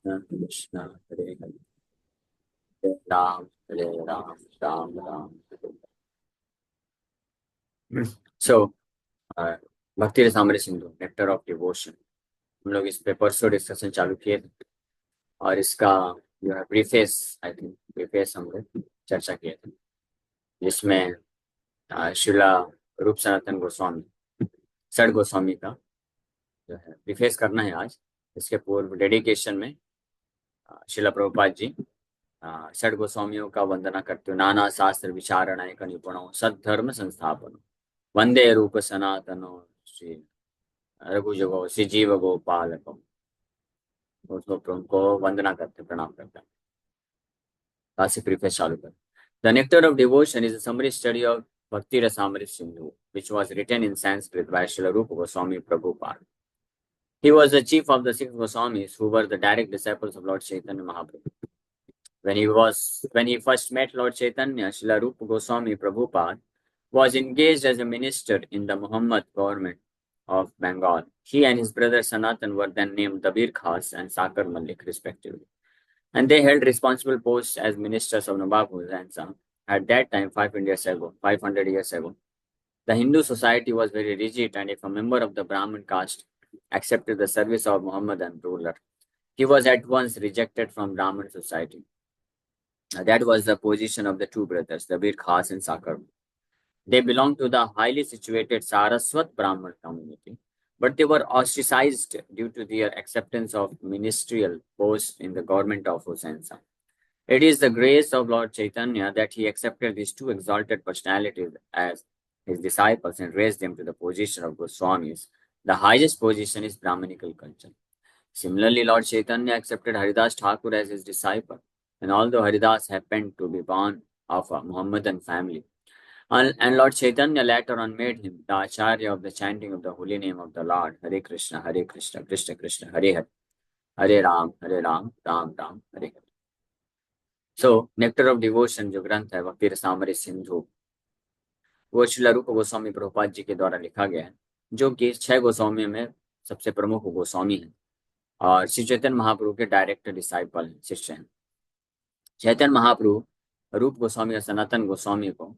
कृष्ण हरे हरे, हरे राम, राम राम हरे हरे। सो भक्ति Rasamrita Sindhu nectar of devotion, हम लोग इस पे परसों डिस्कशन चालू किए थे और इसका जो है प्रीफेस, आई थिंक प्रीफेस हम लोग चर्चा किए थे, जिसमें शिला रूप सनातन गोस्वामी, सड़ गोस्वामी का जो है प्रीफेस करना है आज। इसके पूर्व डेडिकेशन में शिला प्रभुपाद जी षड गोस्वामियों का वंदना करते हो। नाना शास्त्र विचारणाय का निपुणो सद्धर्म संस्थापनो वंदे रूप सनातनो श्री रघुजगो श्री जीव गोपालको। उसको उनको वंदना करते, प्रणाम करते हैं। क्लासिक प्रीफेस चालू कर। The nectar of devotion is a summary study of Bhakti Rasamrita Sindhu which was written in Sanskrit by Srila Rupa Goswami Prabhupada. He was the chief of the six Goswamis who were the direct disciples of Lord Chaitanya Mahaprabhu. When he first met Lord Chaitanya, Srila Rupa Goswami Prabhupada was engaged as a minister in the Muhammad government of Bengal. He and his brother Sanatan were then named Dabir Khas and Sakar Malik respectively, and they held responsible posts as ministers of Nawab Hussain Shah. At that time, 500 years ago, the Hindu society was very rigid, and if a member of the Brahmin caste accepted the service of Muhammadan ruler, he was at once rejected from Brahmin society. That was the position of the two brothers, Dabir Khas and Sakar. They belonged to the highly situated Saraswat Brahmin community, but they were ostracized due to their acceptance of ministerial posts in the government of Hussain Shah. It is the grace of Lord Chaitanya that he accepted these two exalted personalities as his disciples and raised them to the position of Goswamis. The highest position is Brahminical culture. Similarly, Lord Chaitanya accepted Haridas Thakur as his disciple, and although Haridas happened to be born of a Mohammedan family, and Lord Chaitanya later on made him the Acharya of the chanting of the holy name of the Lord, Hare Krishna, Krishna Krishna, Hare Hare, Hare Ram, Ram Ram, Hare Hare. So nectar of devotion जो ग्रंथ है भक्ति रसामृत सिंधु, वो श्रील रूप गोस्वामी प्रभुपाद जी के द्वारा लिखा गया है, जो कि 6 गोस्वामियों में सबसे प्रमुख गोस्वामी है और श्री चैतन्य महाप्रभु के डायरेक्ट डिसाइपल हैं, शिष्य हैं। चैतन्य महाप्रभु रूप गोस्वामी और सनातन गोस्वामी को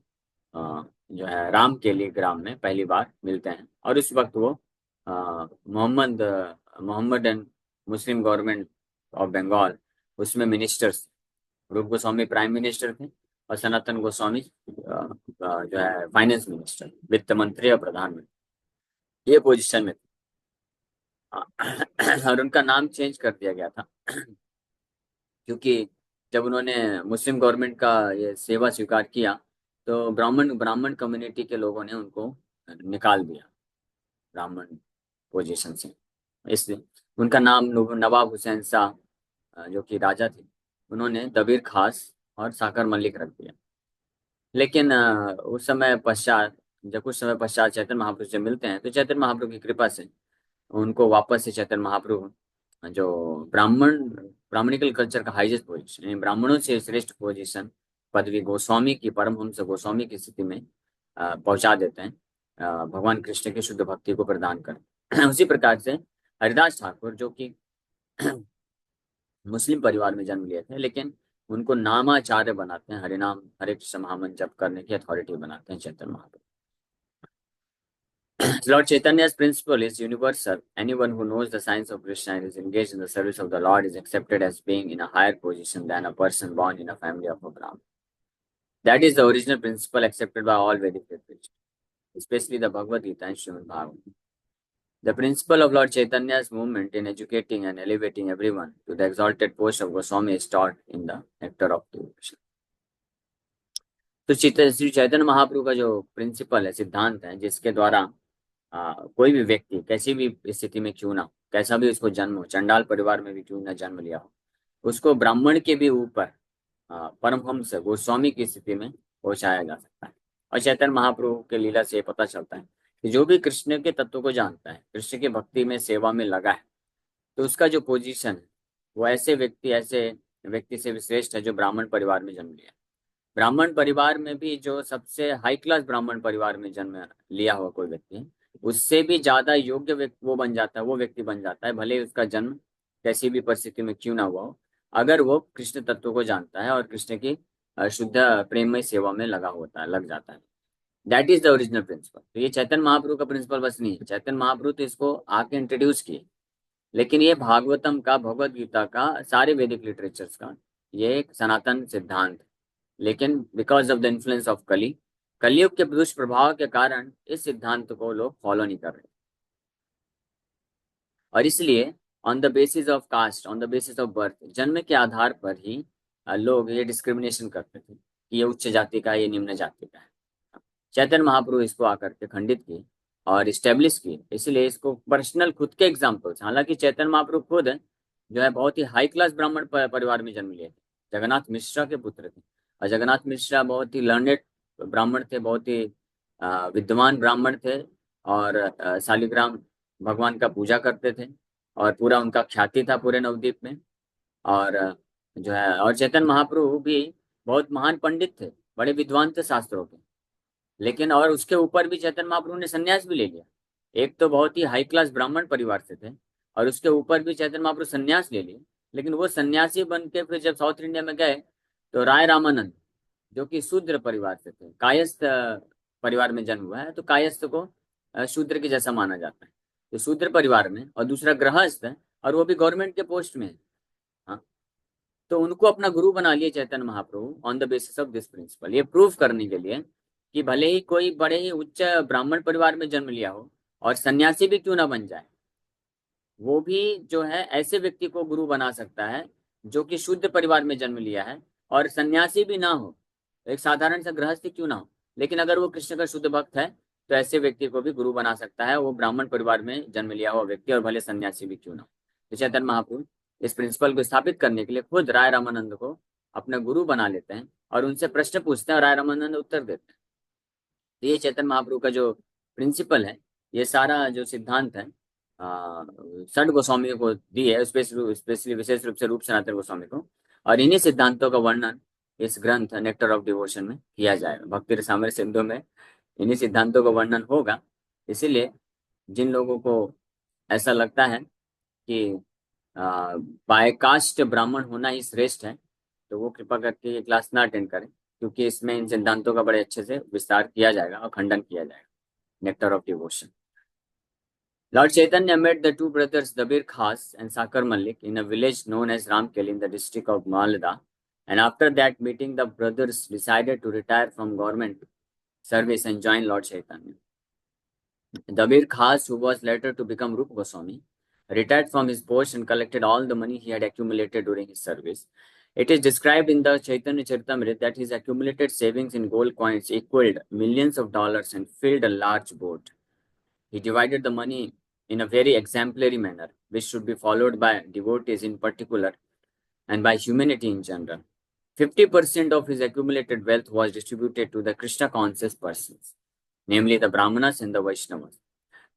जो है राम के लिए ग्राम में पहली बार मिलते हैं, और उस वक्त वो Mohammedan Muslim government of Bengal उसमें मिनिस्टर्स, रूप गोस्वामी प्राइम मिनिस्टर थे और सनातन गोस्वामी जो है फाइनेंस मिनिस्टर, वित्त मंत्री और प्रधानमंत्री, ये पोजीशन में थे। और उनका नाम चेंज कर दिया गया था क्योंकि जब उन्होंने मुस्लिम गवर्नमेंट का ये सेवा स्वीकार किया तो ब्राह्मण कम्युनिटी के लोगों ने उनको निकाल दिया ब्राह्मण पोजीशन से, इसलिए उनका नाम नवाब हुसैन शाह जो कि राजा थे, उन्होंने दबीर खास और साकर मलिक रख दिया। लेकिन उस समय पश्चात, जब कुछ समय पश्चात चैतन्य महाप्रभु से मिलते हैं तो चैतन्य महाप्रभु की कृपा से उनको वापस से चैतन्य महाप्रभु जो ब्राह्मणिकल कल्चर का हाईएस्ट पोजीशन, यानी ब्राह्मणों से श्रेष्ठ पोजीशन पदवी गोस्वामी की, परमहंस गोस्वामी की स्थिति में पहुंचा देते हैं, भगवान कृष्ण की शुद्ध भक्ति को प्रदान कर। उसी प्रकार से हरिदास ठाकुर जो कि मुस्लिम परिवार में जन्म लिए थे, लेकिन उनको नामाचार्य बनाते हैं, हरिनाम हरे कृष्ण महामंत्र जप करने की अथॉरिटी बनाते हैं Chaitanya Mahaprabhu. Lord Chaitanya's principle is universal. Anyone who knows the science of Krishna and is engaged in the service of the Lord is accepted as being in a higher position than a person born in a family of a Brahmin. That is the original principle accepted by all Vedic literature, especially the Bhagavad Gita and Srimad Bhagavatam. The principle of Lord Chaitanya's movement in educating and elevating everyone to the exalted post of Goswami is taught in the Nectar of Devotion. तो श्री चैतन्य महाप्रभु का जो principal है, सिद्धांत है, जिसके द्वारा कोई भी व्यक्ति कैसी भी स्थिति में क्यों ना, कैसा भी उसको जन्म हो, चंडाल परिवार में भी क्यों ना जन्म लिया हो, उसको ब्राह्मण के भी ऊपर परमहंस गोस्वामी की स्थिति में पहुंचाया जा सकता है। और चैतन्य महाप्रभु के लीला से पता चलता है कि जो भी कृष्ण के तत्व को जानता है, कृष्ण की भक्ति में सेवा में लगा है, तो उसका जो पोजीशन है वो ऐसे व्यक्ति से भी श्रेष्ठ है जो ब्राह्मण परिवार में जन्म लिया। ब्राह्मण परिवार में भी जो सबसे हाई क्लास ब्राह्मण परिवार में जन्म लिया हुआ कोई व्यक्ति है, उससे भी ज्यादा योग्य व्यक्ति वो व्यक्ति बन जाता है, भले ही उसका जन्म कैसी भी परिस्थिति में क्यों ना हुआ हो, अगर वो कृष्ण तत्व को जानता है और कृष्ण की शुद्ध प्रेममय सेवा में लग जाता है। That is the original principle. तो ये चैतन्य महाप्रभु का प्रिंसिपल बस नहीं है, चैतन्य महाप्रभु तो इसको आके इंट्रोड्यूस किए, लेकिन ये भागवतम का, भगवत गीता का, सारे वैदिक लिटरेचर्स का ये एक सनातन सिद्धांत। लेकिन because of the influence of कलयुग के दुष्प्रभाव के कारण इस सिद्धांत को लोग फॉलो नहीं कर रहे, और इसलिए on the basis of caste, on the basis of birth, जन्म के आधार पर ही लोग ये डिस्क्रिमिनेशन करते थे कि ये उच्च जाति का है, ये निम्न जाति का है। चैतन्य महाप्रभु इसको आकर के खंडित किए और इस्टेब्लिश किए। इसलिए इसको पर्सनल खुद के एग्जाम्पल्स, हालांकि चैतन्य महाप्रभु खुद जो है बहुत ही हाई क्लास ब्राह्मण परिवार में जन्म लिए थे, जगन्नाथ मिश्रा के पुत्र थे। और जगन्नाथ मिश्रा बहुत ही लर्नेड ब्राह्मण थे, बहुत ही विद्वान ब्राह्मण थे, और शालिग्राम भगवान का पूजा करते थे, और पूरा उनका ख्याति था पूरे नवद्वीप में। और जो है, और चैतन्य महाप्रभु भी बहुत महान पंडित थे, बड़े विद्वान थे शास्त्रों के। लेकिन और उसके ऊपर भी चैतन्य महाप्रभु ने संन्यास भी ले लिया। एक तो बहुत ही हाई क्लास ब्राह्मण परिवार से थे, और उसके ऊपर भी चैतन्य महाप्रभु संन्यास ले लिए। लेकिन वो सन्यासी बन के फिर जब साउथ इंडिया में गए, तो राय रामानंद, जो कि शूद्र परिवार से थे, कायस्थ परिवार में जन्म हुआ है, तो कायस्थ को शूद्र के जैसा माना जाता है। तो शूद्र परिवार में, और दूसरा गृहस्थ है, और वो भी गवर्नमेंट के पोस्ट में है। हाँ, तो उनको अपना गुरु बना लिए Chaitanya Mahaprabhu on the basis of this principle, ये प्रूव करने के लिए कि भले ही कोई बड़े ही उच्च ब्राह्मण परिवार में जन्म लिया हो और सन्यासी भी क्यों ना बन जाए, वो भी जो है ऐसे व्यक्ति को गुरु बना सकता है जो कि शुद्ध परिवार में जन्म लिया है और सन्यासी भी ना हो, एक साधारण सा गृहस्थी क्यों ना हो, लेकिन अगर वो कृष्ण का शुद्ध भक्त है तो ऐसे व्यक्ति को भी गुरु बना सकता है, वो ब्राह्मण परिवार में जन्म लिया हुआ व्यक्ति, और भले सन्यासी भी क्यों ना हो। तो चैतन्य महाप्रभु इस प्रिंसिपल को स्थापित करने के लिए खुद राय रामानंद को अपना गुरु बना लेते हैं, और उनसे प्रश्न पूछते हैं और राय रामानंद उत्तर देते हैं। तो ये चैतन्य महाप्रभु का जो प्रिंसिपल है, ये सारा जो सिद्धांत है, षड गोस्वामियों को दी है, स्पेशली विशेष रूप से रूप सनातन गोस्वामी को। और इन्हीं सिद्धांतों का वर्णन इस ग्रंथ नेक्टर ऑफ डिवोशन में किया जाएगा। भक्ति रसामृत सिंधु में इन्हीं सिद्धांतों का वर्णन होगा। इसीलिए जिन लोगों को ऐसा लगता है कि बाय कास्ट ब्राह्मण होना ही श्रेष्ठ है, तो वो कृपा करके ये क्लास ना अटेंड करें, क्योंकि इसमें इन सिद्धांतों का बड़े अच्छे से विस्तार किया जाएगा और खंडन किया जाएगा। Nectar of devotion. Lord Chaitanya met the two brothers Dabir Khas and Sakar Malik in a village known as Ramkeli in the district of Malda, and after that meeting the brothers decided to retire from government service and join Lord Chaitanya. Dabir Khas, who was later to become Rupa Goswami, retired from his post and collected all the money he had accumulated during his service. It is described in the Chaitanya Charitamrita that his accumulated savings in gold coins equaled millions of dollars and filled a large boat. He divided the money in a very exemplary manner, which should be followed by devotees in particular and by humanity in general. 50% of his accumulated wealth was distributed to the Krishna conscious persons, namely the Brahmanas and the Vaishnavas.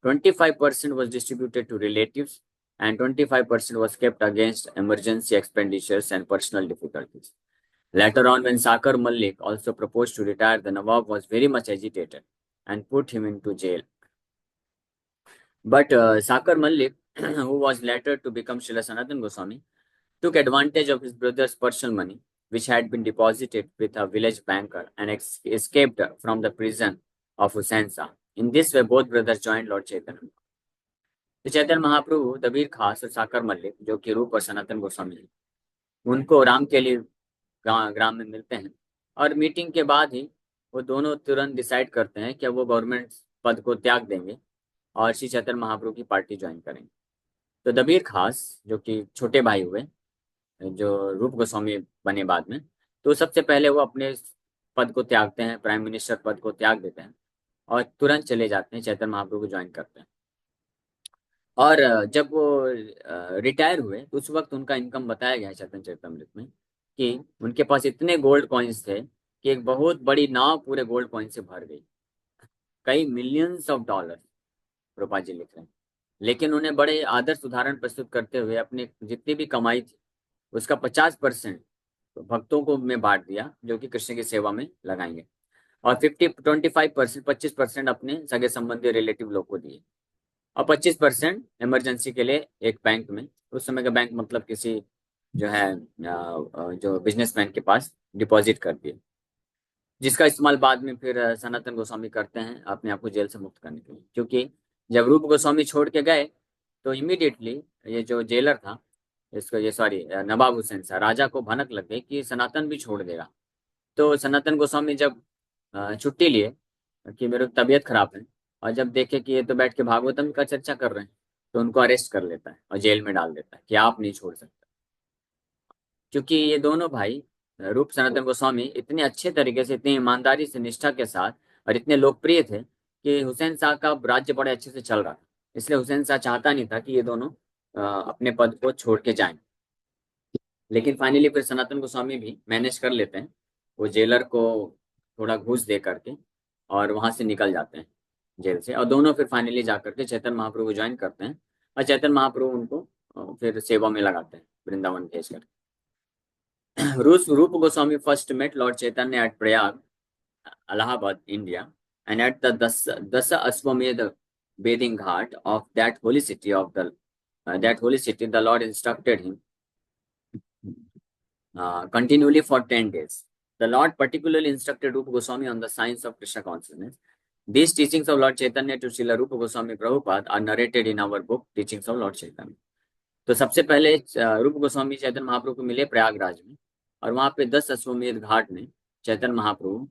25% was distributed to relatives, and 25% was kept against emergency expenditures and personal difficulties. Later on, when Sakar Malik also proposed to retire, the Nawab was very much agitated and put him into jail. But Sakar Malik, who was later to become Srila Sanatana Goswami, took advantage of his brother's personal money, which had been deposited with a village banker, and escaped from the prison of Husainsa. In this way, both brothers joined Lord Chaitanya. तो चैतन्य महाप्रभु दबीर खास और साकर मल्लिक, जो कि रूप और सनातन गोस्वामी हैं, उनको राम के लिए ग्राम में मिलते हैं, और मीटिंग के बाद ही वो दोनों तुरंत डिसाइड करते हैं कि वो गवर्नमेंट पद को त्याग देंगे और श्री चैतन्य महाप्रभु की पार्टी ज्वाइन करेंगे। तो दबीर खास, जो कि छोटे भाई हुए, जो रूप गोस्वामी बने बाद में, तो सबसे पहले वो अपने पद को त्यागते हैं, प्राइम मिनिस्टर पद को त्याग देते हैं और तुरंत चले जाते हैं, चैतन्य महाप्रभु को ज्वाइन करते हैं। और जब वो रिटायर हुए तो उस वक्त उनका इनकम बताया गया है चैतन्य चरितमृत में कि उनके पास इतने गोल्ड कॉइन्स थे कि एक बहुत बड़ी नाव पूरे गोल्ड कॉइन से भर गई, कई मिलियंस ऑफ डॉलर, रूपा जी लिख रहे हैं। लेकिन उन्हें बड़े आदर्श उदाहरण प्रस्तुत करते हुए अपने जितनी भी कमाई थी उसका 50% भक्तों को में बांट दिया, जो कि कृष्ण की सेवा में लगाएंगे, और 25% अपने सगे संबंधी रिलेटिव लोग को दिए। और 25% इमरजेंसी के लिए एक बैंक में, उस समय का बैंक मतलब किसी जो है जो बिजनेसमैन के पास डिपॉजिट कर दिए, जिसका इस्तेमाल बाद में फिर सनातन गोस्वामी करते हैं अपने आप को जेल से मुक्त करने के लिए। क्योंकि जब रूप गोस्वामी छोड़ के गए तो इमीडिएटली ये जो जेलर था, इसको ये सॉरी नवाब हुसैन शाह राजा को भनक लग गई कि सनातन भी छोड़ देगा। तो सनातन गोस्वामी जब छुट्टी लिए कि मेरी तबीयत खराब है, और जब देखे कि ये तो बैठ के भागवतम का चर्चा कर रहे हैं, तो उनको अरेस्ट कर लेता है और जेल में डाल देता है कि आप नहीं छोड़ सकते। क्योंकि ये दोनों भाई रूप सनातन गोस्वामी इतने अच्छे तरीके से, इतनी ईमानदारी से, निष्ठा के साथ और इतने लोकप्रिय थे कि हुसैन शाह का राज्य बड़े अच्छे से चल रहा था। इसलिए हुसैन शाह चाहता नहीं था कि ये दोनों अपने पद को छोड़ के जाएं। लेकिन फाइनली फिर सनातन गोस्वामी भी मैनेज कर लेते हैं, वो जेलर को थोड़ा घूस दे करके, और वहां से निकल जाते हैं जेल से, और दोनों फिर फाइनली जा करके चैतन्य महाप्रभु को ज्वाइन करते हैं, और चैतन्य महाप्रभु उनको फिर सेवा में लगाते हैं वृंदावन भेज कर। रूप Goswami first met Lord Chaitanya at Prayag, Allahabad, India, and at the Dasa Aswamedh bathing ghat of that holy city, the Lord instructed him continually for 10 days. The Lord particularly instructed Rupa Goswami on the science of Krishna consciousness. These teachings of Lord Chaitanya to Srila Rupa Goswami Prabhupada are narrated in our book, Teachings of Lord Chaitanya. तो सबसे पहले रूप गोस्वामी चैतन्य महाप्रभु को मिले प्रयागराज में, और वहां पे 10 अश्वमेध घाट में चैतन्य महाप्रभु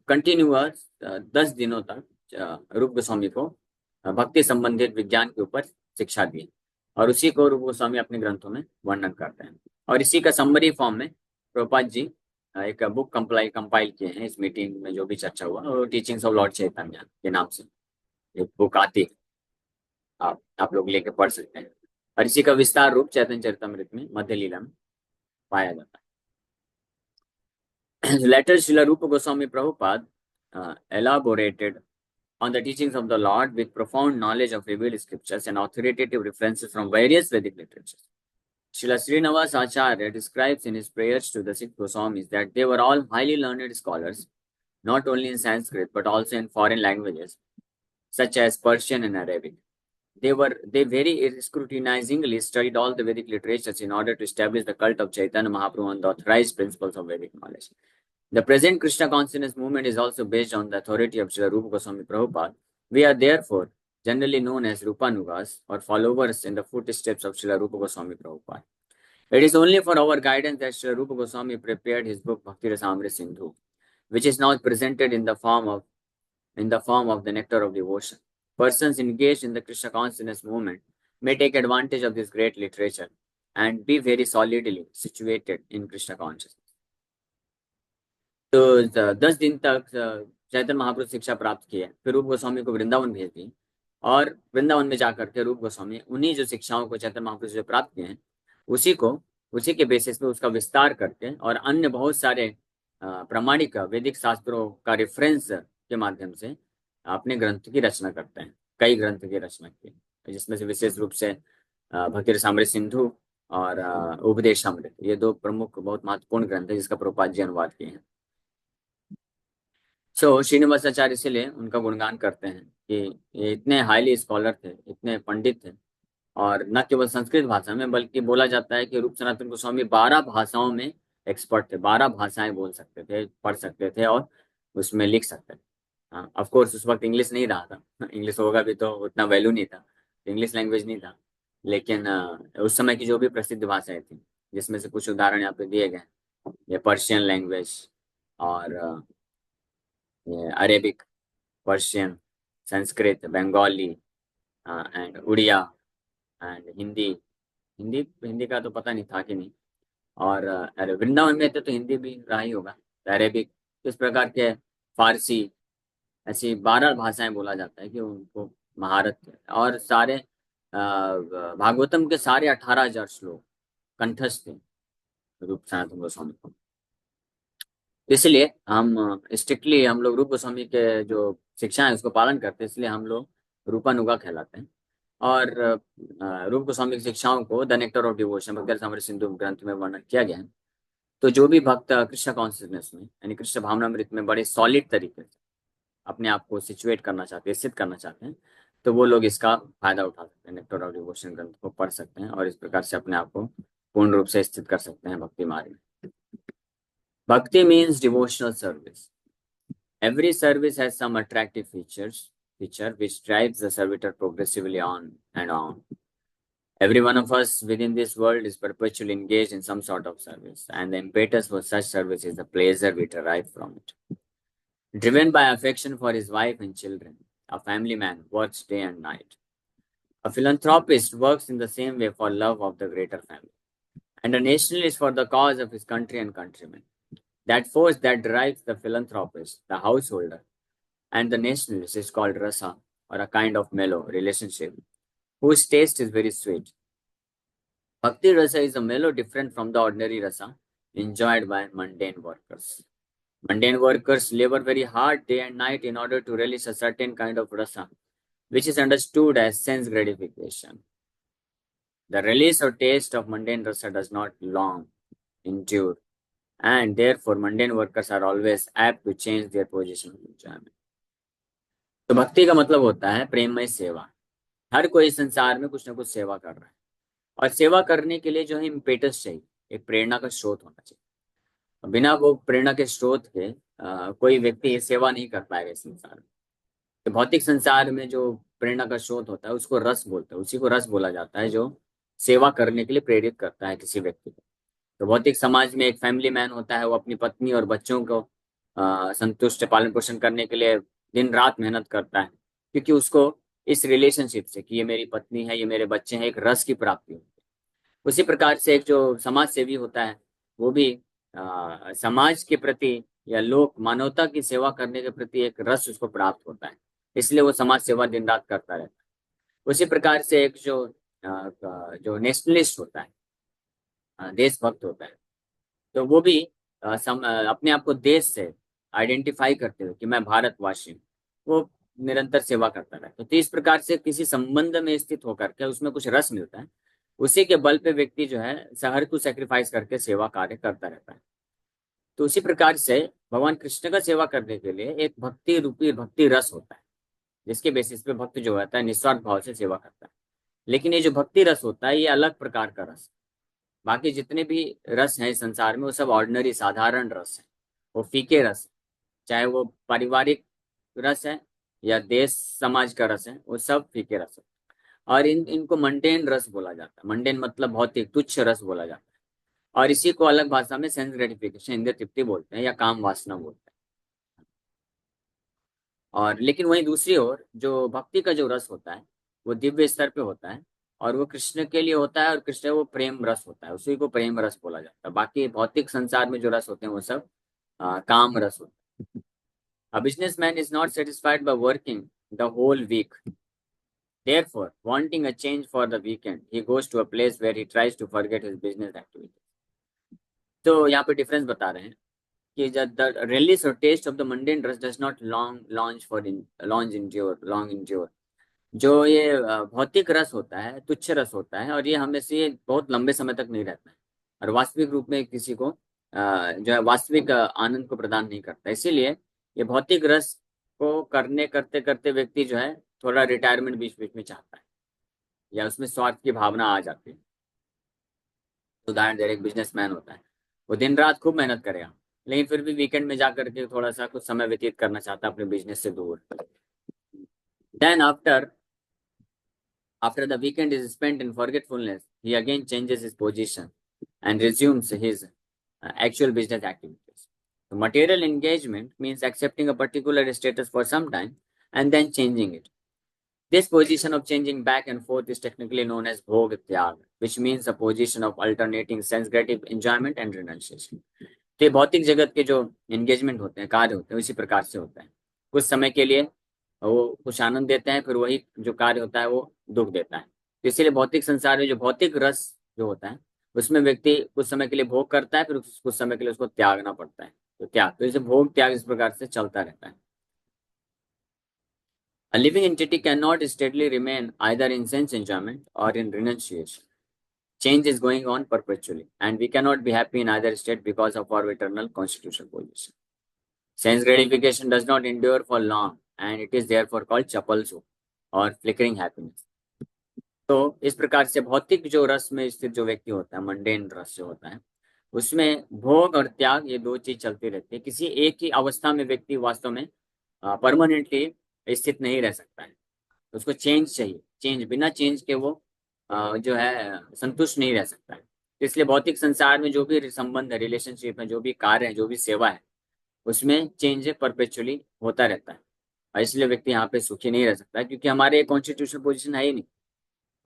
कंटिन्यूअस 10 दिनों तक रूप गोस्वामी को भक्ति संबंधित विज्ञान के ऊपर शिक्षा दी, और उसी को रूप गोस्वामी अपने ग्रंथों में वर्णन करते हैं। और इसी का समरी फॉर्म में प्रभुपाद जी एक बुक कंपाइल किए हैं। इस मीटिंग में जो भी चर्चा हुआ, और टीचिंग्स ऑफ लॉर्ड चैतन्य के नाम से एक बुक आती है, आप लोग लेके पढ़ सकते हैं। और इसी का विस्तार रूप चैतन्य चरितमृत में मध्य लीला में पाया जाता है। Later, Srila Rupa Goswami Prabhupada elaborated on the teachings of the Lord with profound knowledge of revealed scriptures and authoritative references from various Vedic literatures. Srila Srinivas Acharya describes in his prayers to the six Goswamis that they were all highly learned scholars, not only in Sanskrit but also in foreign languages such as Persian and Arabic. They very scrutinizingly studied all the Vedic literatures in order to establish the cult of Chaitanya Mahaprabhu on the authorized principles of Vedic knowledge. The present Krishna consciousness movement is also based on the authority of Srila Rupa Goswami Prabhupada. We are therefore generally known as Rupanugas, or followers in the footsteps of Srila Rupa Goswami Prabhupada. It is only for our guidance that Srila Rupa Goswami prepared his book Bhakti Rasamrita Sindhu, which is now presented in the form of the Nectar of Devotion. Persons engaged in the Krishna consciousness movement may take advantage of this great literature and be very solidly situated in Krishna consciousness. तो 10 दिन तक चैतन्य महाप्रभु शिक्षा प्राप्त किए, फिर रूप गोस्वामी को वृंदावन भेज दी, और वृंदावन में जाकर के रूप गोस्वामी उन्हीं जो शिक्षाओं को चैतन्य महाप्रभु से प्राप्त किए हैं उसी के बेसिस पे उसका विस्तार करके, और अन्य बहुत सारे प्रामाणिक वैदिक शास्त्रों का रेफरेंस के माध्यम से अपने ग्रंथ की रचना करते हैं। कई ग्रंथ की रचना की, जिसमें से विशेष रूप से भक्ति रसामृत सिंधु और उपदेशामृत, ये दो प्रमुख बहुत महत्वपूर्ण ग्रंथ है जिसका प्रभुपाद जी अनुवाद किए हैं। श्रीनिवासाचार्य इसीलिए उनका गुणगान करते हैं कि ये इतने हाईली स्कॉलर थे, इतने पंडित थे, और न केवल संस्कृत भाषा में बल्कि बोला जाता है कि रूप सनातन गोस्वामी 12 भाषाओं में एक्सपर्ट थे, 12 भाषाएं बोल सकते थे, पढ़ सकते थे और उसमें लिख सकते थे। ऑफ कोर्स उस वक्त इंग्लिश नहीं रहा था, इंग्लिश होगा भी तो उतना वैल्यू नहीं था, इंग्लिश लैंग्वेज नहीं था। लेकिन उस समय की जो भी प्रसिद्ध भाषाएं थी, जिसमें से कुछ उदाहरण यहाँ पे दिए गए, ये पर्शियन लैंग्वेज और Arabic, Persian, Sanskrit, Bengali and Odia and Hindi. Hindi का तो पता नहीं था कि नहीं, और अरे वृंदावन में थे तो हिंदी भी रहा ही होगा, अरेबिक, इस प्रकार के फारसी, ऐसी 12 भाषाएं बोला जाता है कि उनको महारत है। और सारे भागवतम के सारे 18,000 श्लोक कंठस्थ थे रूप सनातन गोस्वामी को। इसलिए हम स्ट्रिक्टली हम लोग रूप गोस्वामी के जो शिक्षा है उसको पालन करते हैं, इसलिए हम लोग रूपानुगा कहलाते हैं। और रूप गोस्वामी की शिक्षाओं को द नेक्टर ऑफ डिवोशन भक्ति रसामृत सिंधु ग्रंथ में वर्णन किया गया है। तो जो भी भक्त कृष्ण कॉन्शियसनेस में यानी कृष्ण भावनामृत में बड़े सॉलिड तरीके से अपने आप को सिचुएट करना चाहते हैं, स्थित करना चाहते हैं, तो वो लोग इसका फायदा उठा सकते हैं, नेक्टर ऑफ डिवोशन ग्रंथ को पढ़ सकते हैं और इस प्रकार से अपने आप को पूर्ण रूप से स्थित कर सकते हैं भक्ति मार्ग में। भक्ति means devotional service. Every service has some attractive feature which drives the servitor progressively on and on. Every one of us within this world is perpetually engaged in some sort of service, and the impetus for such service is the pleasure we derive from it. Driven by affection for his wife and children, a family man works day and night. A philanthropist works in the same way for love of the greater family, and a nationalist for the cause of his country and countrymen. That force that drives the philanthropist, the householder, and the nationalist is called rasa, or a kind of mellow relationship, whose taste is very sweet. Bhakti rasa is a mellow different from the ordinary rasa enjoyed by mundane workers. Mundane workers labor very hard day and night in order to relish a certain kind of rasa, which is understood as sense gratification. The release or taste of mundane rasa does not long endure, and therefore mundane workers are always apt to change their position of enjoyment. तो भक्ति का मतलब होता है प्रेममय सेवा। हर कोई संसार में कुछ ना कुछ सेवा कर रहा है, और सेवा करने के लिए जो है इम्पेटस चाहिए, एक प्रेरणा का स्रोत होना चाहिए। बिना वो प्रेरणा के स्रोत के कोई व्यक्ति सेवा नहीं कर पाएगा इस संसार में। तो भौतिक संसार में जो प्रेरणा का स्रोत होता है उसको रस बोलते हैं, उसी को रस बोला जाता है जो सेवा करने के लिए प्रेरित करता है किसी व्यक्ति को। तो भौतिक समाज में एक फैमिली मैन होता है, वो अपनी पत्नी और बच्चों को संतुष्ट पालन पोषण करने के लिए दिन रात मेहनत करता है, क्योंकि उसको इस रिलेशनशिप से कि ये मेरी पत्नी है, ये मेरे बच्चे हैं, एक रस की प्राप्ति होती है। उसी प्रकार से एक जो समाज सेवी होता है वो भी समाज के प्रति या लोक मानवता की सेवा करने के प्रति एक रस उसको प्राप्त होता है, इसलिए वो समाज सेवा दिन रात करता रहता है। उसी प्रकार से एक जो नेशनलिस्ट होता है, देशभक्त होता है, तो वो भी अपने आप को देश से आइडेंटिफाई करते हुए कि मैं भारतवासी हूँ, वो निरंतर सेवा करता रहता है। तो इस प्रकार से किसी संबंध में स्थित होकर के उसमें कुछ रस मिलता है, उसी के बल पे व्यक्ति जो है हर कुछ सेक्रीफाइस करके सेवा कार्य करता रहता है। तो उसी प्रकार से भगवान कृष्ण का सेवा करने के लिए एक भक्ति रूपी भक्ति रस होता है, जिसके बेसिस पे भक्त जो होता है निस्वार्थ भाव से सेवा करता है। लेकिन ये जो भक्ति रस होता है ये अलग प्रकार का रस। बाकी जितने भी रस हैं संसार में वो सब ऑर्डिनरी साधारण रस है, वो फीके रस, चाहे वो पारिवारिक रस है या देश समाज का रस है, वो सब फीके रस है। और इनको मंडेन रस बोला जाता है। मंडेन मतलब भौतिक तुच्छ रस बोला जाता है, और इसी को अलग भाषा में सेंस ग्रेटिफिकेशन, इंद्रिय तृप्ति बोलते हैं या काम वासना बोलते हैं। और लेकिन वहीं दूसरी ओर जो भक्ति का जो रस होता है वो दिव्य स्तर पे होता है, और वो कृष्ण के लिए होता है, और कृष्ण वो प्रेम रस होता है, उसी को प्रेम रस बोला जाता है। बाकी भौतिक संसार में जो रस होते हैं वो सब काम रस होते हैं। A businessman is not satisfied by working the whole week. Therefore, wanting a change for the weekend, he goes to a place where he tries to forget his business activities. तो यहाँ पे डिफरेंस बता रहे हैं कि the release or taste of the mundane rus does not long endure. जो ये भौतिक रस होता है, तुच्छ रस होता है, और ये हमेशा ये बहुत लंबे समय तक नहीं रहता है, और वास्तविक रूप में किसी को जो है वास्तविक आनंद को प्रदान नहीं करता। इसीलिए ये भौतिक रस को करते करते व्यक्ति जो है थोड़ा रिटायरमेंट बीच बीच में चाहता है, या उसमें स्वार्थ की भावना आ जाती है। उदाहरण दे रहे, एक बिजनेसमैन होता है, वो दिन रात खूब मेहनत करेगा, लेकिन फिर भी वीकेंड में जाकर के थोड़ा सा कुछ समय व्यतीत करना चाहता है अपने बिजनेस से दूर। Then after the weekend is spent in forgetfulness, he again changes his position and resumes his actual business activities. So material engagement means accepting a particular status for some time and then changing it. This position of changing back and forth is technically known as bhog tyag, which means a position of alternating sense grative enjoyment and renunciation. तो भौतिक जगत के जो engagement होते हैं, कार्य होते हैं, उसी प्रकार से होता है। कुछ समय के लिए वो कुछ आनंद देते हैं, फिर वही जो कार्य होता है वो दुख देता है। तो इसीलिए भौतिक संसार में जो भौतिक रस जो होता है उसमें व्यक्ति कुछ समय के लिए भोग करता है, फिर कुछ समय के लिए उसको त्यागना पड़ता है। तो त्याग, तो इसे भोग त्याग इस प्रकार से चलता रहता है। A living entity cannot steadily remain either in sense enjoyment or in renunciation. Change is going on perpetually, and we cannot be happy in either state because of our eternal constitutional position. Sense gratification does not endure for long, and it is therefore called chapalsu. और flickering happiness. तो इस प्रकार से भौतिक जो रस में स्थित जो व्यक्ति होता है, मंडेन रस जो होता है, उसमें भोग और त्याग ये दो चीज चलती रहती है। किसी एक ही अवस्था में व्यक्ति वास्तव में परमानेंटली स्थित नहीं रह सकता है। उसको चेंज चाहिए, चेंज, बिना चेंज के वो जो है संतुष्ट नहीं रह सकता है। इसलिए भौतिक संसार में जो भी संबंध है, रिलेशनशिप है, जो भी कार्य है, जो भी सेवा है, उसमें चेंज परपेचुअली होता रहता है। और इसलिए व्यक्ति यहाँ पे सुखी नहीं रह सकता है, क्योंकि हमारे कॉन्स्टिट्यूशन पोजीशन है ही नहीं।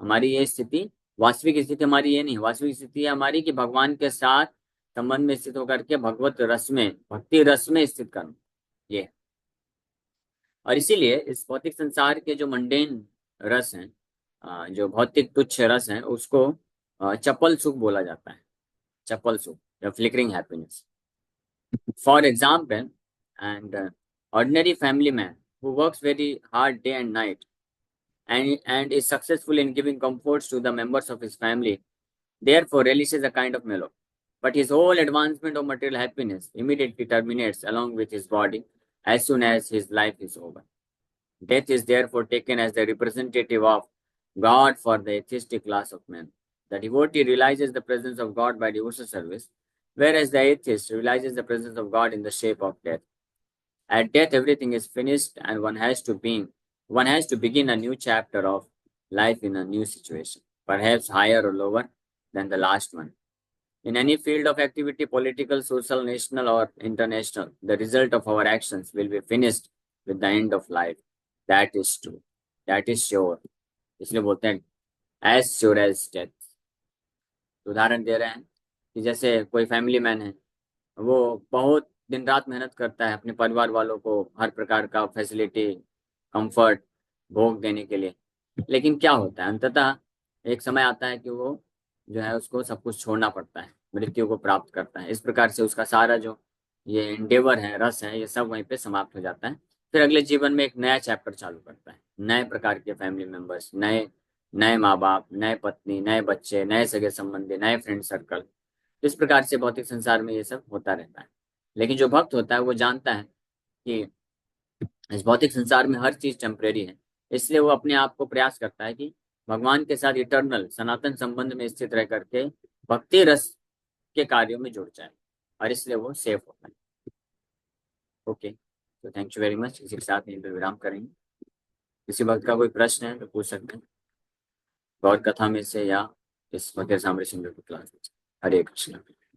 हमारी ये स्थिति, वास्तविक स्थिति हमारी ये नहीं, वास्तविक स्थिति है हमारी कि भगवान के साथ संबंध में स्थित होकर के भगवत रस में, भक्ति रस में स्थित करना, ये है। और इसीलिए इस भौतिक संसार के जो मंडेन रस हैं, जो भौतिक तुच्छ रस हैं, उसको चपल सुख बोला जाता है। चपल सुख या flickering happiness. For example, and ordinary family man who works very hard day and night and is successful in giving comforts to the members of his family, therefore relishes a kind of mellow. But his whole advancement of material happiness immediately terminates along with his body as soon as his life is over. Death is therefore taken as the representative of God for the atheistic class of men. The devotee realizes the presence of God by devotional service, whereas the atheist realizes the presence of God in the shape of death. At death, everything is finished, and one has to begin a new chapter of life in a new situation, perhaps higher or lower than the last one. In any field of activity, political, social, national, or international, the result of our actions will be finished with the end of life. That is true. That is sure. इसलिए बोलते हैं as sure as death. उदाहरण दे रहे हैं कि जैसे कोई family man है, वो बहुत दिन रात मेहनत करता है अपने परिवार वालों को हर प्रकार का फैसिलिटी, कंफर्ट, भोग देने के लिए। लेकिन क्या होता है, अंततः एक समय आता है कि वो जो है उसको सब कुछ छोड़ना पड़ता है, मृत्यु को प्राप्त करता है। इस प्रकार से उसका सारा जो ये एंडेवर है, रस है, ये सब वहीं पे समाप्त हो जाता है। फिर अगले जीवन में एक नया चैप्टर चालू करता है, नए प्रकार के फैमिली मेंबर्स, नए नए माँ बाप, नए पत्नी, नए बच्चे, नए सगे संबंधी, नए फ्रेंड सर्कल। इस प्रकार से भौतिक संसार में ये सब होता रहता है। लेकिन जो भक्त होता है वो जानता है कि इस भौतिक संसार में हर चीज टेम्परेरी है। इसलिए वो अपने आप को प्रयास करता है कि भगवान के साथ इटर्नल सनातन संबंध में स्थित रह करके भक्ति रस के कार्यों में जुड़ जाए, और इसलिए वो सेफ होता है। ओके, तो थैंक यू वेरी मच। इसी के साथ यहीं पे विराम करेंगे। किसी भक्त का कोई प्रश्न है तो पूछ सकते हैं, गौर कथा में से या इस मध्य सामने सिंधु की क्लास में। हरे कृष्ण।